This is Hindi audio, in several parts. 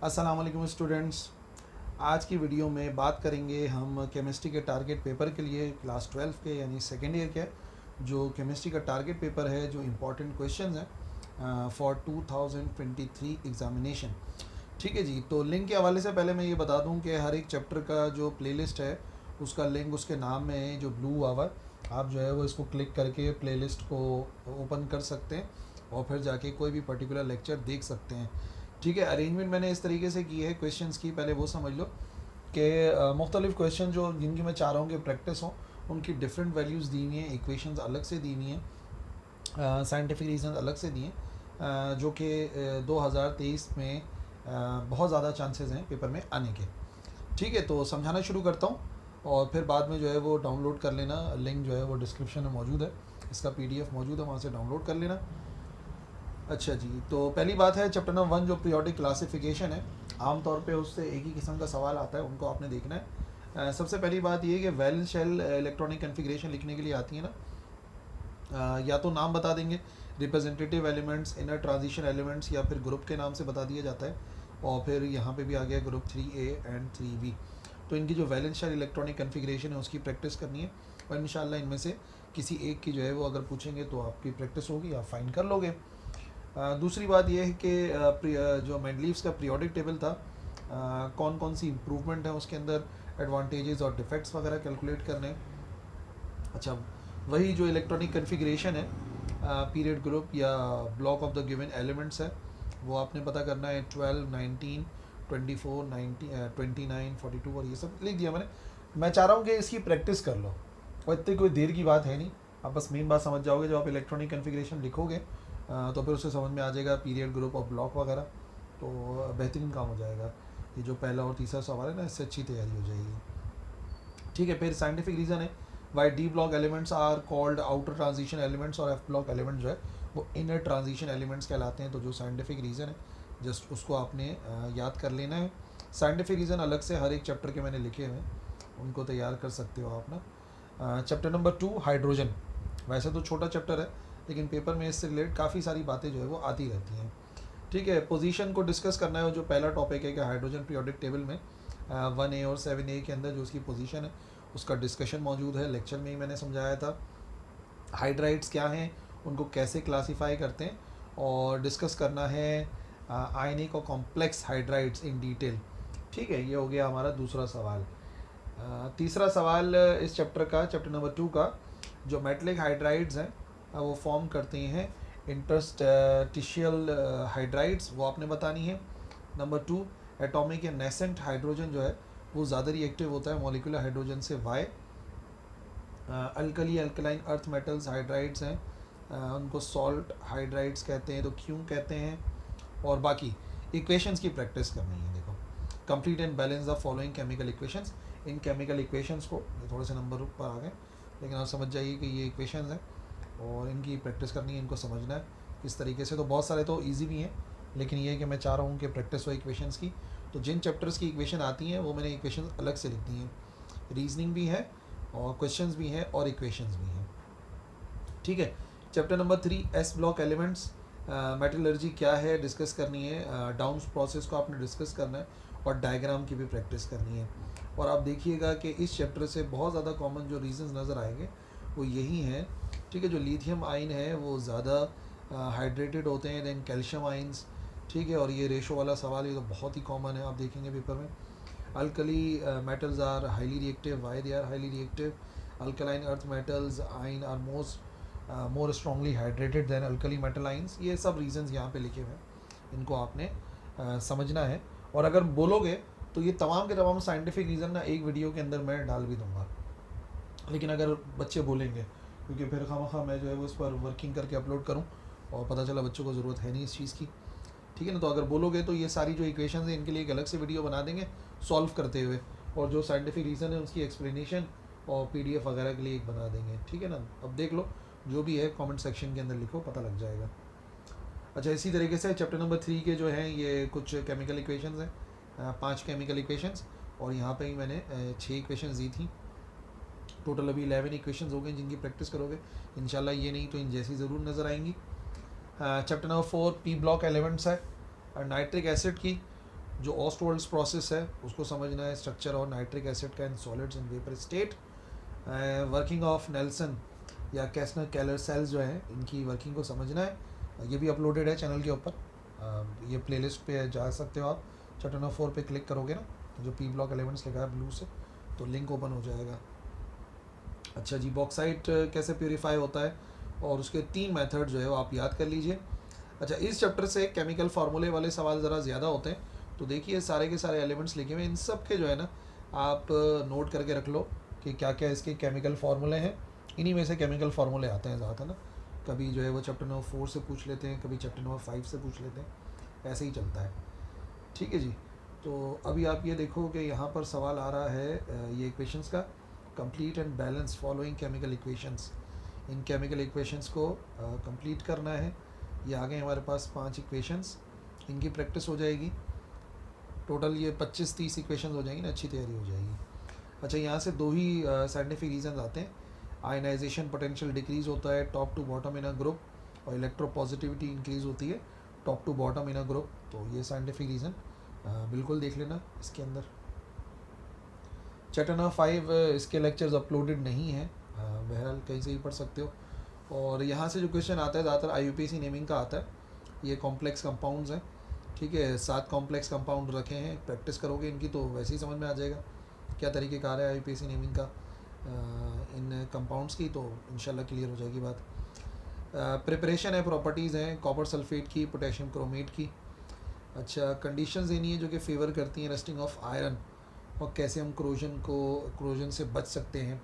अस्सलाम वालेकुम स्टूडेंट्स। आज की वीडियो में बात करेंगे हम केमिस्ट्री के टारगेट पेपर के लिए क्लास 12 के यानी सेकेंड ईयर के जो केमिस्ट्री का टारगेट पेपर है, जो इम्पोर्टेंट क्वेश्चंस हैं फॉर 2023 एग्ज़ामिनेशन। ठीक है जी। तो लिंक के हवाले से पहले मैं ये बता दूं कि हर एक चैप्टर का जो प्लेलिस्ट है उसका लिंक उसके नाम में है, जो ब्लू हुआ हुआ है। आप जो है वो इसको क्लिक करके प्लेलिस्ट को ओपन कर सकते हैं और फिर जाके कोई भी पर्टिकुलर लेक्चर देख सकते हैं। ठीक है। अरेंजमेंट मैंने इस तरीके से की है क्वेश्चंस की, पहले वो समझ लो कि मुख्तलिफ़ क्वेश्चन जो जिनकी मैं चाह रहा हूँ कि प्रैक्टिस हो, उनकी डिफरेंट वैल्यूज़ दी हुई हैं, इक्वेशंस अलग से दी हुई हैं, साइंटिफिक रीज़न अलग से दिए हैं, जो कि 2023 में बहुत ज़्यादा चांसेस हैं पेपर में आने के। ठीक है। तो समझाना शुरू करता हूँ और फिर बाद में जो है वो डाउनलोड कर लेना। लिंक जो है वो डिस्क्रिप्शन में मौजूद है, इसका PDF मौजूद है, वहाँ से डाउनलोड कर लेना। अच्छा जी। तो पहली बात है चैप्टर नंबर 1 जो पीरियोडिक क्लासिफिकेशन है, आमतौर पे उससे एक ही किस्म का सवाल आता है, उनको आपने देखना है। सबसे पहली बात ये है कि वैलेंस शेल इलेक्ट्रॉनिक कन्फिग्रेशन लिखने के लिए आती है ना, या तो नाम बता देंगे representative elements, inner transition elements, या फिर ग्रुप के नाम से बता दिया जाता है। और फिर यहाँ पे भी आ गया ग्रुप 3A एंड 3B। तो इनकी जो वैलेंस शेल इलेक्ट्रॉनिक कन्फिग्रेशन है उसकी प्रैक्टिस करनी है, और इंशाल्लाह इनमें से किसी एक की जो है वो अगर पूछेंगे तो आपकी प्रैक्टिस होगी, आप फाइन कर लोगे। दूसरी बात यह है कि जो मेंडलीव्स का पीरियोडिक टेबल था, कौन कौन सी इम्प्रूवमेंट है उसके अंदर, एडवांटेजेस और डिफेक्ट्स वगैरह कैलकुलेट करने। अच्छा, वही जो इलेक्ट्रॉनिक कन्फिग्रेशन है, पीरियड ग्रुप या block of the given elements है, वो आपने पता करना है। 12, 19, 24, 90, 29, 42 और ये सब लिख दिया मैंने। मैं चाह रहा हूँ कि इसकी प्रैक्टिस कर लो, और इतनी कोई देर की बात है नहीं, आप बस मेन बात समझ जाओगे। जब आप इलेक्ट्रॉनिक कन्फिग्रेशन लिखोगे तो फिर उससे समझ में आ जाएगा पीरियड ग्रुप और ब्लॉक वगैरह, तो बेहतरीन काम हो जाएगा। ये जो पहला और तीसरा सवाल है ना, इससे अच्छी तैयारी हो जाएगी। ठीक है। फिर साइंटिफिक रीज़न है why D block elements are called outer transition elements, और एफ ब्लॉक एलिमेंट जो है वो इनर ट्रांजिशन एलिमेंट्स कहलाते हैं। तो जो साइंटिफिक रीज़न है जस्ट उसको आपने याद कर लेना है। साइंटिफिक रीज़न अलग से हर एक चैप्टर के मैंने लिखे हुए हैं, उनको तैयार कर सकते हो आप ना। चैप्टर नंबर 2 हाइड्रोजन, वैसे तो छोटा चैप्टर है लेकिन पेपर में इससे रिलेटेड काफ़ी सारी बातें जो है वो आती रहती हैं। ठीक है। पोजीशन को डिस्कस करना है, जो पहला टॉपिक है कि हाइड्रोजन पीरियोडिक टेबल में 1A और 7A के अंदर जो उसकी पोजीशन है उसका डिस्कशन मौजूद है। लेक्चर में ही मैंने समझाया था हाइड्राइड्स क्या हैं, उनको कैसे क्लासीफाई करते हैं, और डिस्कस करना है आयनिक और कॉम्प्लेक्स हाइड्राइड्स इन डिटेल। ठीक है। ये हो गया हमारा दूसरा सवाल। तीसरा सवाल इस चैप्टर का, चैप्टर नंबर 2 का, जो मेटलिक हाइड्राइड्स हैं वो फॉर्म करते हैं इंटरस्टिशियल हाइड्राइड्स, वो आपने बतानी है। नंबर 2 एटॉमिक या नेसेंट हाइड्रोजन जो है वो ज़्यादा रिएक्टिव होता है मॉलिक्यूलर हाइड्रोजन से, why. Alkali alkaline earth metals hydrides हैं, उनको सॉल्ट हाइड्राइड्स कहते हैं, तो क्यों कहते हैं। और बाकी इक्वेशंस की प्रैक्टिस करनी है। देखो, complete and balance the following chemical equations. In chemical equations को, थोड़े से नंबर ऊपर आ गए लेकिन आप समझ जाइए कि ये इक्वेशंस हैं और इनकी प्रैक्टिस करनी है, इनको समझना है किस तरीके से। तो बहुत सारे तो ईजी भी हैं, लेकिन ये है कि मैं चाह रहा हूँ कि प्रैक्टिस हो इक्वेशंस की। तो जिन चैप्टर्स की इक्वेशन आती हैं वो मैंने इक्वेशन अलग से लिख दी हैं, रीजनिंग भी है और क्वेश्चंस भी हैं और इक्वेशंस भी हैं। ठीक है। Chapter number 3 S block elements, metallurgy क्या है डिस्कस करनी है, डाउन प्रोसेस को आपने डिस्कस करना है, और डायग्राम की भी प्रैक्टिस करनी है। और आप देखिएगा कि इस चैप्टर से बहुत ज़्यादा कॉमन जो रीजंस नज़र आएंगे वो यही हैं। ठीक है। जो लिथियम आयन है वो ज़्यादा हाइड्रेटेड होते हैं दैन कैल्शियम आयंस। ठीक है। और ये रेशो वाला सवाल ये तो बहुत ही कॉमन है, आप देखेंगे पेपर में। Alkali metals are highly reactive, why they are highly reactive. Alkaline earth metals ion are more strongly hydrated than alkali metal ions. ये सब रीजंस यहाँ पे लिखे हुए हैं, इनको आपने समझना है। और अगर बोलोगे तो ये तमाम के तमाम साइंटिफिक रीज़न ना एक वीडियो के अंदर मैं डाल भी दूंगा, लेकिन अगर बच्चे बोलेंगे, क्योंकि फिर खामखा मैं जो है वो इस पर वर्किंग करके अपलोड करूं और पता चला बच्चों को ज़रूरत है नहीं इस चीज़ की। ठीक है ना। तो अगर बोलोगे तो ये सारी जो इक्वेशन है इनके लिए एक अलग से वीडियो बना देंगे सॉल्व करते हुए, और जो साइंटिफिक रीज़न है उसकी एक्सप्लेनेशन और PDF वगैरह के लिए एक बना देंगे। ठीक है ना। अब देख लो, जो भी है कमेंट सेक्शन के अंदर लिखो, पता लग जाएगा। अच्छा, इसी तरीके से चैप्टर नंबर 3 के जो हैं ये कुछ केमिकल इक्वेशंस हैं, 5 केमिकल इक्वेशंस, और यहाँ पे ही मैंने 6 इक्वेशंस दी थी। टोटल अभी 11 इक्वेशंस हो गए जिनकी प्रैक्टिस करोगे इंशाल्लाह, ये नहीं तो इन जैसी ज़रूर नज़र आएंगी। Chapter number 4 P block elements है, नाइट्रिक एसिड की जो ऑस्टवर्ल्ड्स प्रोसेस है उसको समझना है, स्ट्रक्चर और नाइट्रिक एसिड का in solids in vapour state, working of Nelson या कैस्नर कैलर सेल्स जो है इनकी वर्किंग को समझना है। ये भी अपलोडेड है चैनल के ऊपर, ये प्लेलिस्ट पे जा सकते हो आप। चैप्टर नंबर 4 पे क्लिक करोगे ना, जो पी ब्लॉक एलिमेंट्स लिखा है ब्लू से, तो लिंक ओपन हो जाएगा। अच्छा जी, बॉक्साइट कैसे प्योरीफाई होता है और उसके 3 मेथड जो है वो आप याद कर लीजिए। अच्छा, इस चैप्टर से केमिकल फार्मूले वाले सवाल ज़रा ज़्यादा होते हैं, तो देखिए सारे के सारे एलिमेंट्स लिखे हुए, इन सब के जो है ना आप नोट करके रख लो कि क्या क्या इसके केमिकल फार्मूले हैं। इन्हीं में से केमिकल फार्मूले आते हैं ज़्यादा ना, कभी जो है वो चैप्टर नंबर 4 से पूछ लेते हैं, कभी चैप्टर नंबर 5 से पूछ लेते हैं, ऐसे ही चलता है। ठीक है जी, तो अभी आप ये देखो कि यहाँ पर सवाल आ रहा है ये इक्वेशंस का, complete and balance following chemical equations. In chemical equations को कंप्लीट करना है। ये आ गए हमारे पास 5 इक्वेशंस, इनकी प्रैक्टिस हो जाएगी। टोटल ये 25-30 इक्वेशंस हो जाएंगी ना, अच्छी तैयारी हो जाएगी। अच्छा, यहाँ से 2 ही साइंटिफिक रीजन आते हैं। आयनाइजेशन पोटेंशियल डिक्रीज होता है top to bottom in a group, और इलेक्ट्रोपॉजिटिविटी इंक्रीज होती है top to bottom in a group. तो ये साइंटिफिक रीज़न बिल्कुल देख लेना इसके अंदर। चैप्टर नंबर 5 इसके लेक्चर्स अपलोडेड नहीं है, बहरहाल कहीं से ही पढ़ सकते हो। और यहाँ से जो क्वेश्चन आता है ज़्यादातर IUPAC नेमिंग का आता है। ये कॉम्प्लेक्स कंपाउंड्स हैं, ठीक है, 7 कॉम्प्लेक्स कंपाउंड रखे हैं। प्रैक्टिस करोगे इनकी तो वैसे ही समझ में आ जाएगा क्या तरीक़ेकार है IUPAC नेमिंग का इन कंपाउंड्स की, तो इंशाल्लाह क्लियर हो जाएगी बात। प्रिपरेशन है, प्रॉपर्टीज़ हैं कॉपर सल्फेट की, पोटेशियम क्रोमेट की। अच्छा, कंडीशंस देनी है जो कि फेवर करती हैं रस्टिंग ऑफ आयरन, और कैसे हम क्रोजन से बच सकते हैं।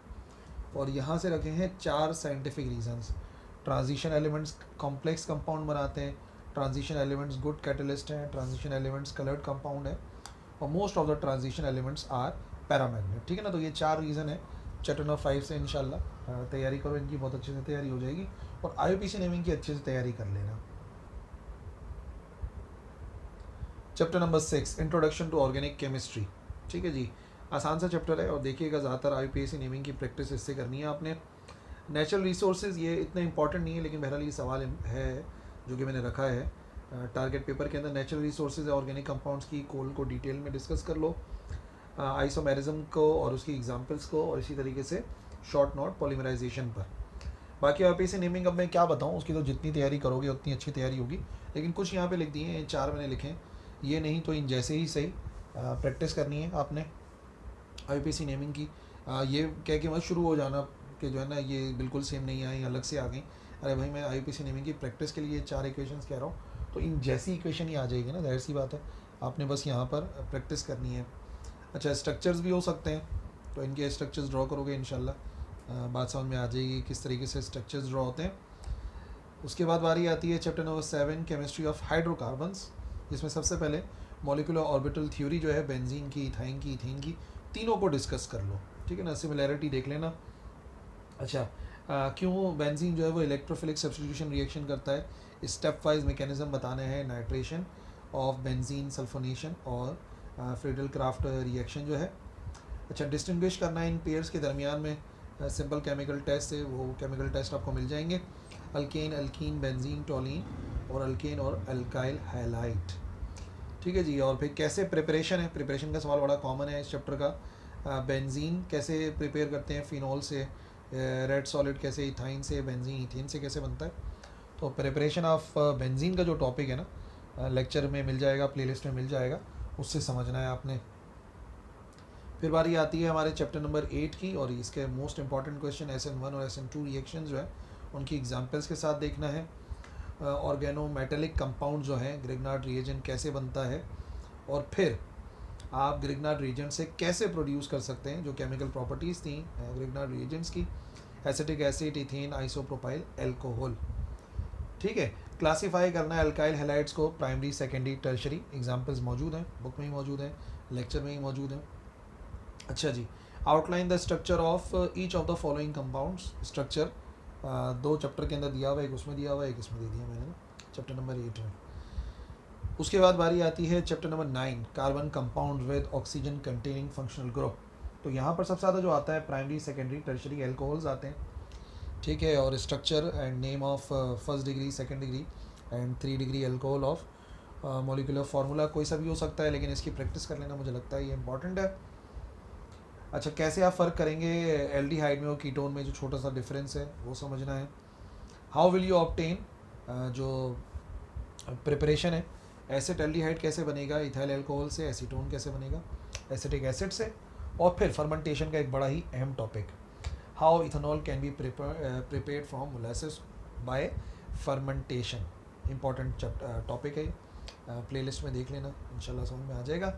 और यहाँ से रखे हैं 4 scientific reasons. Transition elements complex compound बनाते हैं, ट्रांजिशन एलिमेंट्स गुड कैटलिस्ट हैं, ट्रांजिशन एलिमेंट्स कलर्ड कंपाउंड है, और most of the transition elements are paramagnet. ठीक है ना, तो ये 4 रीज़न है चैप्टर नंबर 5 से। इंशाल्लाह तैयारी करो, इनकी बहुत अच्छे से तैयारी हो जाएगी, और IUPAC नेमिंग की अच्छे से तैयारी कर लेना। Chapter number 6 introduction to organic chemistry. ठीक है जी, आसान सा चैप्टर है, और देखिएगा ज़्यादातर IUPAC नेमिंग की प्रैक्टिस इससे करनी है आपने। नेचुरल रिसोर्सेज ये इतना इंपॉर्टेंट नहीं है, लेकिन बहरहाल ये सवाल है जो कि मैंने रखा है टारगेट पेपर के अंदर। नेचुरल रिसोर्सेज ऑर्गेनिक कंपाउंड्स की कोल को डिटेल में डिस्कस कर लो, आइसोमेरिज्म को और उसकी एग्जांपल्स को, और इसी तरीके से शॉर्ट नोट पॉलीमराइजेशन पर। बाकी IUPAC नेमिंग अब मैं क्या बताऊँ, उसकी तो जितनी तैयारी करोगे उतनी अच्छी तैयारी होगी। लेकिन कुछ यहाँ पे लिख दिए हैं, 4 मैंने लिखे हैं, ये नहीं तो इन जैसे ही सही प्रैक्टिस करनी है आपने IUPAC नेमिंग की। ये कह के मत शुरू हो जाना कि जो है ना ये बिल्कुल सेम नहीं आई, अलग से आ गई। अरे भाई, मैं IUPAC नेमिंग की प्रैक्टिस के लिए 4 इक्वेशंस कह रहा हूँ, तो इन जैसी इक्वेशन ही आ जाएगी ना, जाहिर सी बात है, आपने बस यहाँ पर प्रैक्टिस करनी है। अच्छा, स्ट्रक्चर्स भी हो सकते हैं, तो इनके स्ट्रक्चर्स ड्रॉ करोगे इंशाल्लाह बात समझ में आ जाएगी किस तरीके से स्ट्रक्चर्स ड्रॉ होते हैं। उसके बाद बारी आती है chapter number 7 chemistry of hydrocarbons, जिसमें सबसे पहले मॉलिक्यूलर ऑर्बिटल थ्योरी जो है बेंजीन की, इथाइन की, इथेन की, तीनों को डिस्कस कर लो। ठीक है ना, सिमिलैरिटी देख लेना। अच्छा, क्यों बेंजीन जो है वो इलेक्ट्रोफिलिक सब्स्टिट्यूशन रिएक्शन करता है, स्टेप वाइज मैकेनिज्म बताने हैं, नाइट्रेशन ऑफ बेंजीन, सल्फोनेशन और फ्रीडल क्राफ्ट रिएक्शन जो है। अच्छा, डिस्टिंग्विश करना है इन पेयर्स के दरमियान में सिंपल केमिकल टेस्ट से, वो केमिकल टेस्ट आपको मिल जाएंगे, अल्केन, अल्कीन, बेंजीन, टोलिन, और अल्केन और अल्काइल हैलाइड। ठीक है जी, और फिर कैसे प्रिपरेशन है, प्रिपरेशन का सवाल बड़ा कॉमन है इस चैप्टर का। बेंजीन कैसे प्रिपेयर करते हैं फिनॉल से, रेड सॉलिड कैसे इथाइन से, बेंजीन इथेन से कैसे बनता है। तो प्रिपरेशन ऑफ बेंजीन का जो टॉपिक है ना, लेक्चर में मिल जाएगा, प्लेलिस्ट में मिल जाएगा, उससे समझना है आपने। फिर बारी आती है हमारे चैप्टर नंबर 8 की, और इसके मोस्ट इंपॉर्टेंट क्वेश्चन SN1 और SN2 रिएक्शन जो है उनकी एग्जाम्पल्स के साथ देखना है। ऑर्गेनोमेटेलिक कंपाउंड जो है ग्रिग्नार्ड रिएजेंट कैसे बनता है, और फिर आप ग्रिग्नार्ड रिएजेंट से कैसे प्रोड्यूस कर सकते हैं, जो केमिकल प्रॉपर्टीज़ थी ग्रिग्नार्ड रिएजेंट्स की, acetic acid, ethane, isopropyl alcohol. ठीक है, क्लासीफाई करना है अल्काइल हैलाइड्स को, प्राइमरी, सेकेंडरी, टर्शरी। एग्जाम्पल्स मौजूद हैं, बुक में ही मौजूद हैं, लेक्चर में ही मौजूद हैं। अच्छा जी, outline the structure of each of the following compounds. Structure 2 chapter के अंदर दिया हुआ है, एक उसमें दिया हुआ है, एक इसमें दे दिया मैंने ना चैप्टर नंबर 8 में। उसके बाद बारी आती है chapter number 9 carbon compound with oxygen containing functional group. तो यहाँ पर सबसे ज़्यादा जो आता है प्राइमरी, सेकेंडरी, टर्शरी एल्कोहल्स आते हैं। ठीक है, और structure and name of 1st degree, 2nd degree and 3 degree alcohol of molecular formula कोई सा भी हो सकता है, लेकिन इसकी प्रैक्टिस कर लेना मुझे लगता है ये इंपॉर्टेंट है। अच्छा, कैसे आप फ़र्क करेंगे एल्डिहाइड में और कीटोन में, जो छोटा सा डिफरेंस है वो समझना है। हाउ विल यू ऑब्टेन, जो प्रिपरेशन है, एसिड एल्डिहाइड कैसे बनेगा इथाइल अल्कोहल से, एसीटोन कैसे बनेगा एसिटिक एसिड से, और फिर फर्मेंटेशन का एक बड़ा ही अहम topic, how ethanol can be prepared from molasses bye fermentation. Important topic है, प्लेलिस्ट में देख लेना, इंशाल्लाह समझ में आ जाएगा।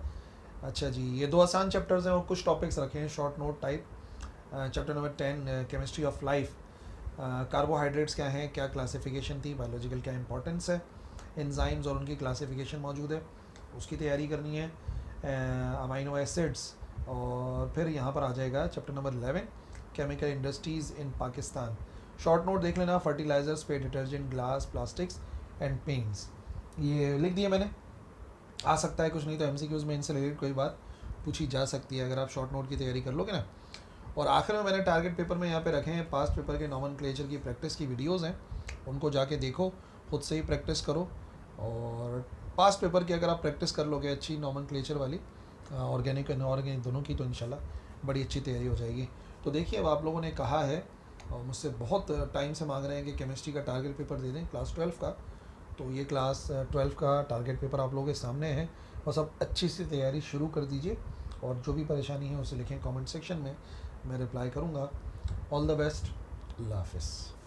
अच्छा जी, ये 2 आसान चैप्टर्स हैं और कुछ टॉपिक्स रखे हैं short note type. Chapter number 10 chemistry of life, carbohydrates क्या हैं, क्या क्लासिफिकेशन थी, बायोलॉजिकल क्या इंपॉर्टेंस है, एंजाइम्स और उनकी क्लासिफिकेशन मौजूद है, उसकी तैयारी करनी है, अमाइनो एसिड्स। और फिर यहाँ पर आ जाएगा chapter number 11 chemical industries in Pakistan. Short note देख लेना, फर्टिलाइजर्स पे detergent, glass, plastics and paints, ये लिख दिए मैंने। आ सकता है कुछ नहीं तो एमसीक्यूज़ में इनसे रिलेटेड कोई बात पूछी जा सकती है अगर आप शॉर्ट नोट की तैयारी कर लोगे ना। और आखिर में मैंने टारगेट पेपर में यहाँ पे रखे हैं पास्ट पेपर के नॉमेनक्लेचर की प्रैक्टिस की वीडियोस हैं, उनको जाके देखो, खुद से ही प्रैक्टिस करो। और पास्ट पेपर की अगर आप प्रैक्टिस कर लोगे अच्छी नॉमेनक्लेचर वाली, ऑर्गेनिक इनऑर्गेनिक दोनों की, तो इंशाल्लाह बड़ी अच्छी तैयारी हो जाएगी। तो देखिए, अब आप लोगों ने कहा है और मुझसे बहुत टाइम से मांग रहे हैं कि केमिस्ट्री का टारगेट पेपर दे दें क्लास 12 का, तो ये क्लास 12 का टारगेट पेपर आप लोगों के सामने है। बस अब अच्छी सी तैयारी शुरू कर दीजिए और जो भी परेशानी है उसे लिखें कमेंट सेक्शन में, मैं रिप्लाई करूँगा। ऑल द बेस्ट, अल्लाह हाफ़िज़।